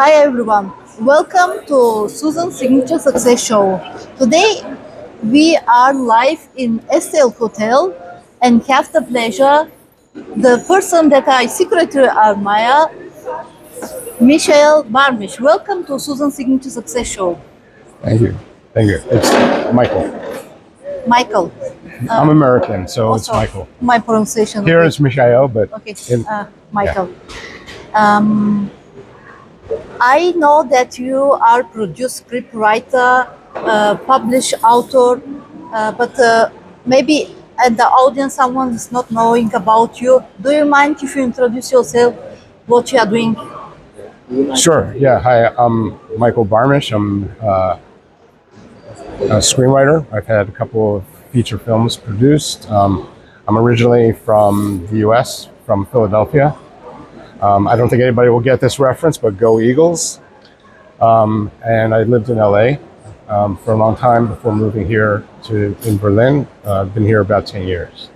Hi everyone, welcome to Suzan's Signature Success Show. Today we are live in Estel Hotel and have the pleasure, the person that I secretly admire, Michelle Barmish. Welcome to Suzan's Signature Success Show. Thank you. Thank you. It's Michael. Michael. I'm American, so it's Also, Michael. my pronunciation. Here okay. it's Michael, but Okay, in, Michael. I know that you are producer, script writer, published author, but maybe at the audience someone is not knowing about you. Do you mind if you introduce yourself, what you are doing? sure. Yeah. Hi, I'm Michael Barmish. I'm a screenwriter. I've had a couple of feature films produced. I'm originally from the U.S., from Philadelphia. I don't think anybody will get this reference, but go Eagles. And I lived in LA for a long time before moving here in Berlin. I've been here about 10 years.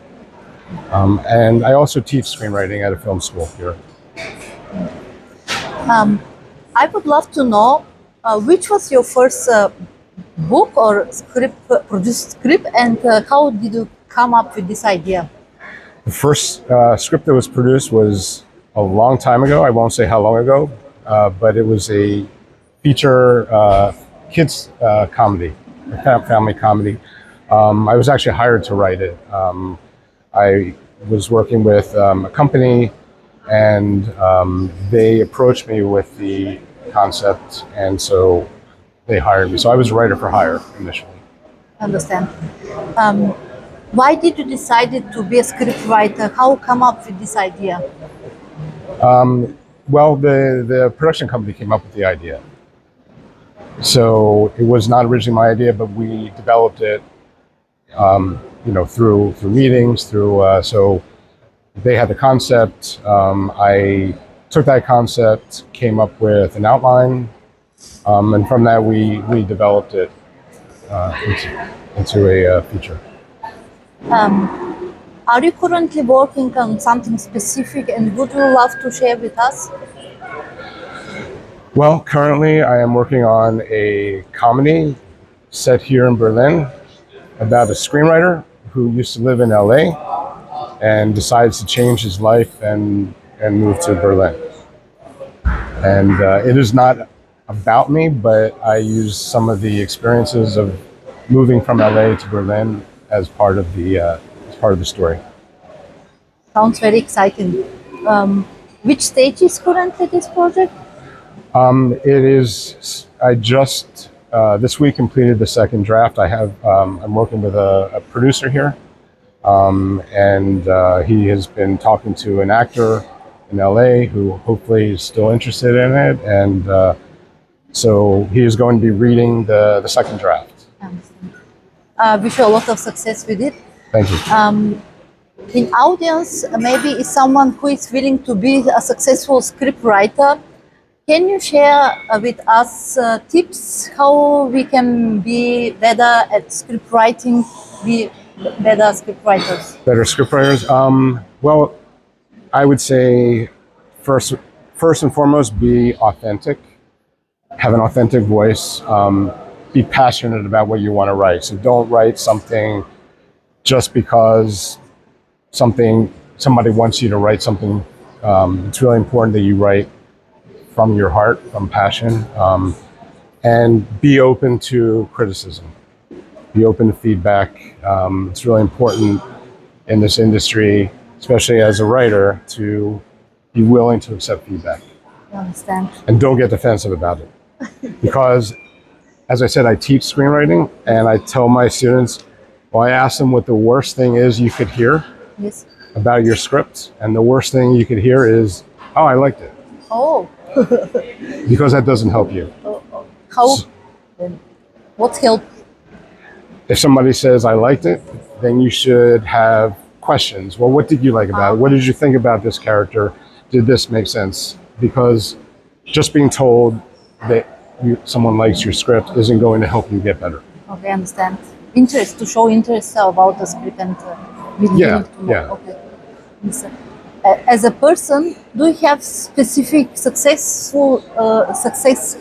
And I also teach screenwriting at a film school here. I would love to know which was your first book or script, produced script, and how did you come up with this idea? The first script that was produced was a long time ago. I won't say how long ago, but it was a feature kids comedy, a family comedy. I was actually hired to write it. I was working with a company, and they approached me with the concept, and so they hired me. So I was a writer for hire initially. Understand. Why did you decide to be a script writer? How come up with this idea? Well, the production company came up with the idea. So it was not originally my idea, but we developed it, through meetings, so they had the concept. I took that concept, came up with an outline, and from that we developed it into a feature. Are you currently working on something specific, and would you love to share with us? Well, currently I am working on a comedy set here in Berlin about a screenwriter who used to live in LA and decides to change his life and move to Berlin. And it is not about me, but I use some of the experiences of moving from LA to Berlin as part of the story. Sounds very exciting. Which stage is currently this project? It is. I just this week completed the second draft. I'm working with a producer here, and he has been talking to an actor in LA who hopefully is still interested in it, and so he is going to be reading the second draft. Wish you a lot of success with it. Thank you. In audience, maybe is someone who is willing to be a successful script writer. Can you share with us tips how we can be better at script writing, be better script writers? Better scriptwriters. Well, I would say first and foremost, be authentic. Have an authentic voice. Be passionate about what you want to write. So don't write something just because somebody wants you to write something. It's really important that you write from your heart, from passion, and be open to criticism. Be open to feedback. It's really important in this industry, especially as a writer, to be willing to accept feedback. I understand. And don't get defensive about it. Because, as I said, I teach screenwriting, and I tell my students, I ask them what the worst thing is you could hear Yes. about your script, and the worst thing you could hear is, "Oh, I liked it," Oh. because that doesn't help you. How? What help? If somebody says, "I liked it," then you should have questions. Well, what did you like about it? What did you think about this character? Did this make sense? Because just being told that someone likes your script isn't going to help you get better. Okay, I understand. Interest, to show interest about the script and Yeah, to know. yeah. Okay. Understand. As a person, do you have specific success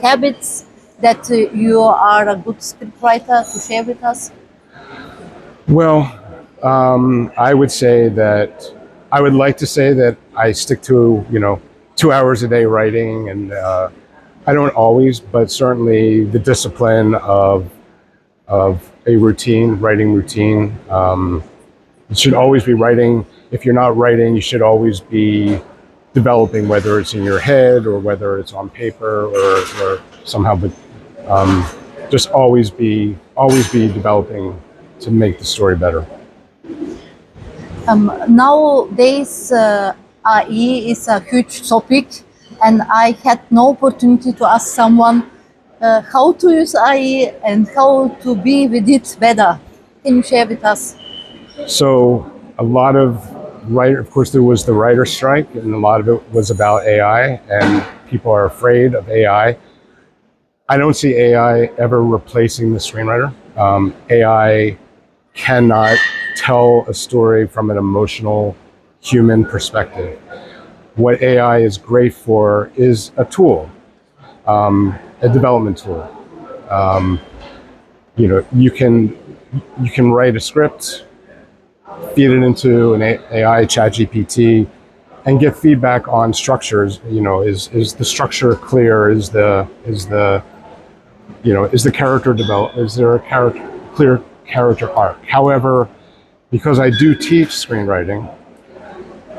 habits that you are a good scriptwriter to share with us? Well, I would say that I would like to say that I stick to 2 hours a day writing, and I don't always, but certainly the discipline of a routine, writing routine. You should always be writing. If you're not writing, you should always be developing, whether it's in your head or whether it's on paper or somehow. But just always be developing to make the story better. Nowadays, AI is a huge topic, and I had no opportunity to ask someone how to use AI and how to be with it better. Can you share with us? So a lot of of course, there was the writer strike, and a lot of it was about AI, and people are afraid of AI. I don't see AI ever replacing the screenwriter. AI cannot tell a story from an emotional human perspective. What AI is great for is a tool, a development tool. You can write a script, feed it into an AI chat GPT, and get feedback on structures. Is the structure clear? Is the character developed? Is there a clear character arc? However, because I do teach screenwriting,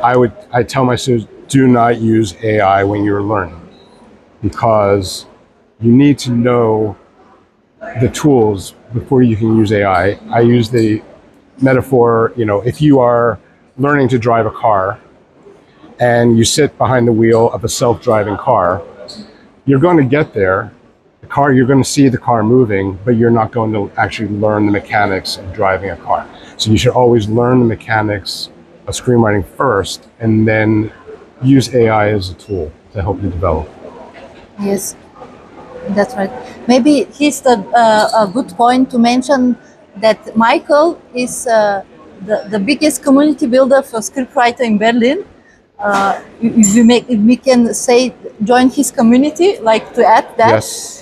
I tell my students, do not use AI when you're learning, because you need to know the tools before you can use AI. I use the metaphor, if you are learning to drive a car and you sit behind the wheel of a self-driving car, you're going to get there. You're going to see the car moving, but you're not going to actually learn the mechanics of driving a car. So you should always learn the mechanics of screenwriting first, and then use AI as a tool to help you develop. Yes, that's right. Maybe here's a good point to mention that Michael is the biggest community builder for scriptwriter in Berlin. If we can say join his community, like to add that. Yes.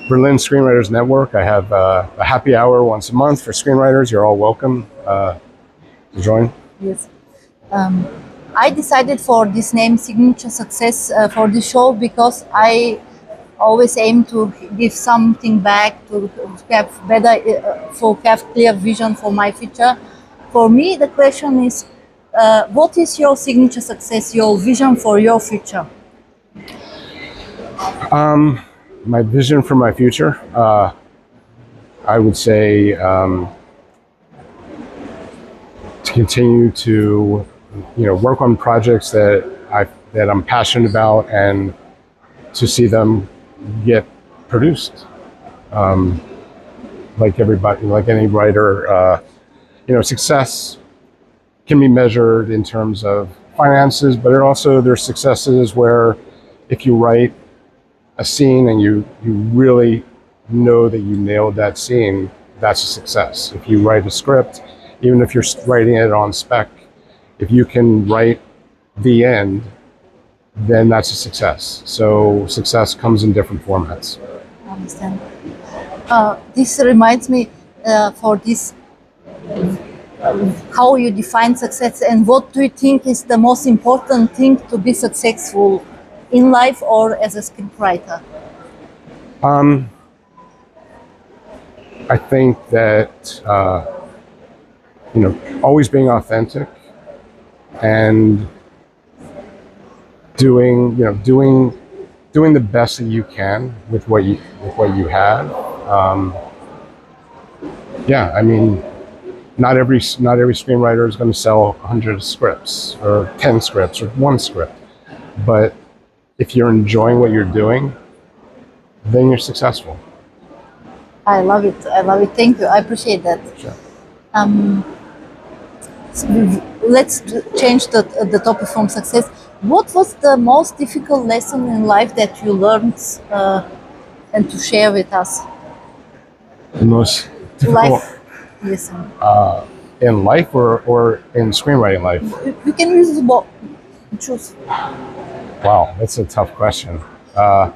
Berlin Screenwriters Network. I have a happy hour once a month for screenwriters. You're all welcome to join. Yes. I decided for this name, Signature Success, for the show because I always aim to give something back, to have better, for have clear vision for my future. For me, the question is, what is your signature success, your vision for your future? My vision for my future, I would say, to continue to, work on projects that I'm passionate about, and to see them get produced. Like everybody, like any writer, success can be measured in terms of finances, but there's successes where if you write a scene and you really know that you nailed that scene, that's a success. If you write a script, even if you're writing it on spec, if you can write the end, then that's a success. So success comes in different formats. I understand. This reminds me for this, how you define success and what do you think is the most important thing to be successful in life or as a scriptwriter? I think that always being authentic and doing the best that you can with what you have. I mean, not every screenwriter is going to sell 100 scripts or 10 scripts or one script, but if you're enjoying what you're doing, then you're successful. I love it. Thank you. I appreciate that. Sure. So let's change the topic from success. What was the most difficult lesson in life that you learned and to share with us? The most difficult. Life lesson. in life or in screenwriting life? You can use both. Choose. Wow, that's a tough question. The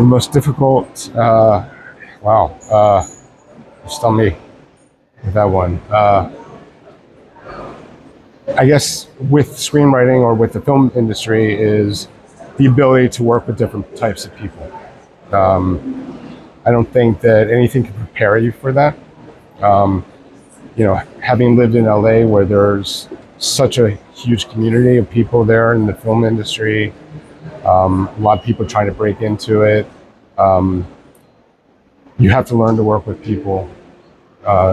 most difficult, wow, just tell me with that one. I guess with screenwriting or with the film industry is the ability to work with different types of people. I don't think that anything can prepare you for that. You know, having lived in LA where there's such a huge community of people there in the film industry, a lot of people trying to break into it. You have to learn to work with people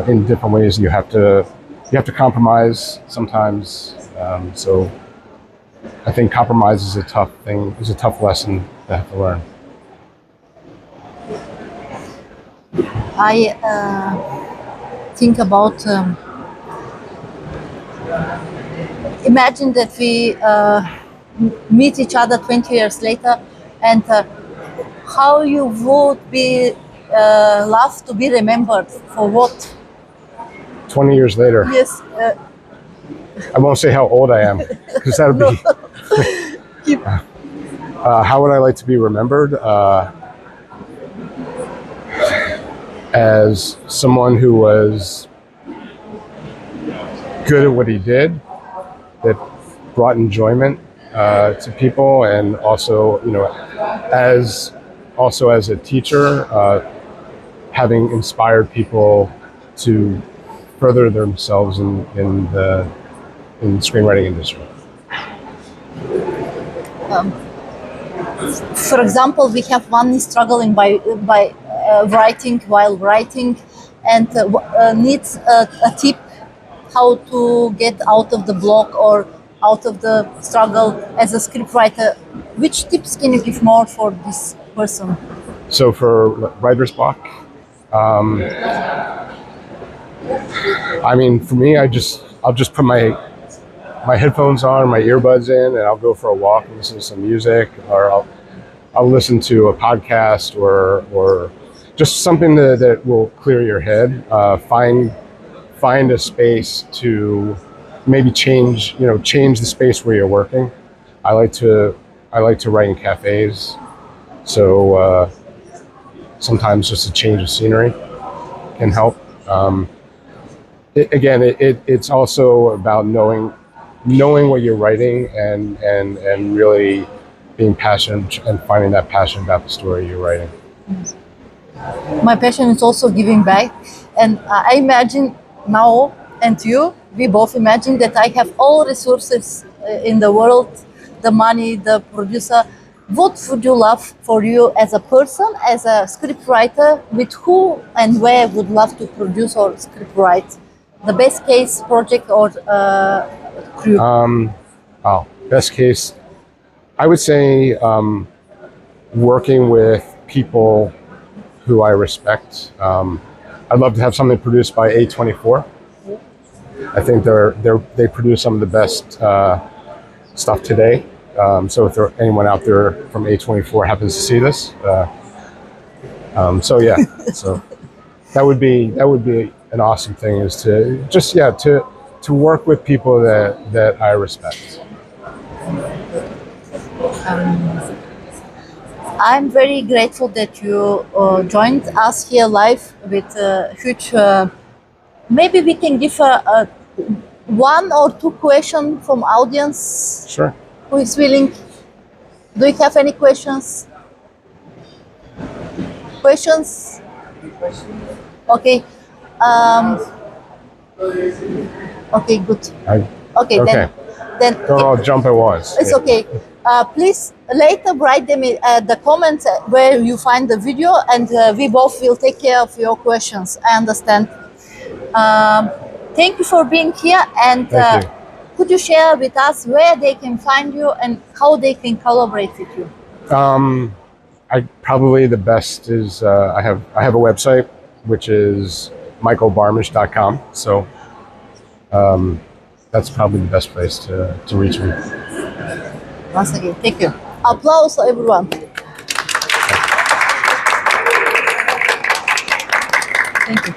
in different ways. You have to compromise sometimes. So I think compromise is a tough thing. Is a tough lesson to have to learn. I think about. Imagine that we meet each other 20 years later, and how you would be love to be remembered for what? 20 years later, Yes. I won't say how old I am because that would No. be. Keep. How would I like to be remembered? As someone who was good at what he did, that brought enjoyment to people, and also, you know, as a teacher, having inspired people to further themselves in the screenwriting industry. For example, we have one struggling by writing while writing, and needs a tip how to get out of the block or out of the struggle as a scriptwriter. Which tips can you give more for this person? So for writer's block, I mean, for me, I'll just put my headphones on, my earbuds in, and I'll go for a walk and listen to some music, or I'll listen to a podcast or just something that will clear your head. Find a space to maybe change the space where you're working. I like to write in cafes, so sometimes just a change of scenery can help. It's also about knowing what you're writing and really being passionate and finding that passion about the story you're writing. My passion is also giving back, and I imagine now, and we both imagine that I have all resources in the world, the money, the producer. What would you love for you as a person, as a scriptwriter? With who and where would love to produce or scriptwrite? The best case project or crew? Best case, I would say working with people who I respect. I'd love to have something produced by A24. I think they produce some of the best stuff today. So if anyone out there from A24 happens to see this, so yeah, so that would be an awesome thing, is to just to work with people that I respect. I'm very grateful that you joined us here live with a huge. Maybe we can give a one or two questions from audience Sure. who is willing. Do you have any questions? Questions? Okay. Um, okay, good. Okay, Okay. then Don't all jump at once. it's okay. Please later write them in the comments where you find the video, and we both will take care of your questions. I understand. Thank you for being here, and Thank you. could you share with us where they can find you and how they can collaborate with you? Probably the best is I have a website, which is michaelbarmish.com. So that's probably the best place to reach me. Once again, thank you. Applause, everyone. Thank you.